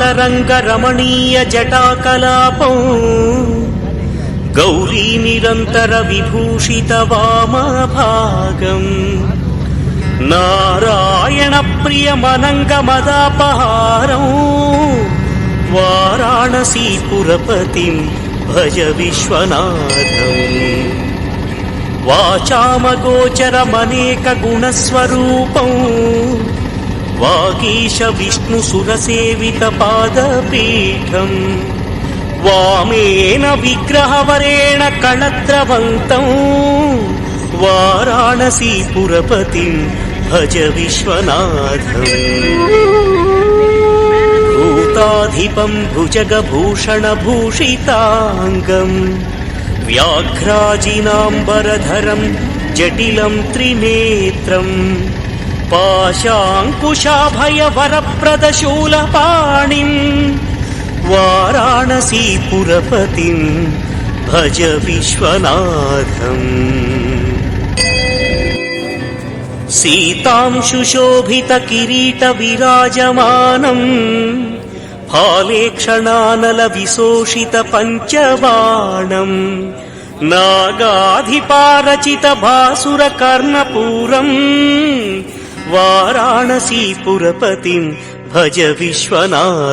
గంగాతరంగరమణీయ జటాకలాపం గౌరీ నిరంతర విభూషిత వామభాగం నారాయణ ప్రియమనంగమదాపహారం వారాణసీపురపతిం భజ విశ్వనాథం వాచామగోచరమనేక గుణస్వరూపం వాగీశ విష్ణు సురసేవిత పాదపీఠం వామేన విగ్రహవరేణ కళత్రవంతం వారాణసీపురపతిం భజ విశ్వనాథం భూతాధిపం భుజగభూషణభూషితాంగం వ్యాఘ్రాజినాంబరధరం జటిలం త్రినేత్రం పాశాంకుశాభయవరప్రదశూలపాణిం వారాణసీపురపతిం భజ విశ్వనాథం సీతాంశుశోభిత కిరీట విరాజమానం ఫాలేక్షణానల విశోషిత పంచబాణం నాగాధిపారచిత భాసుర కర్ణపూరం వారాణసీపురపతిం భజ విశ్వనాథం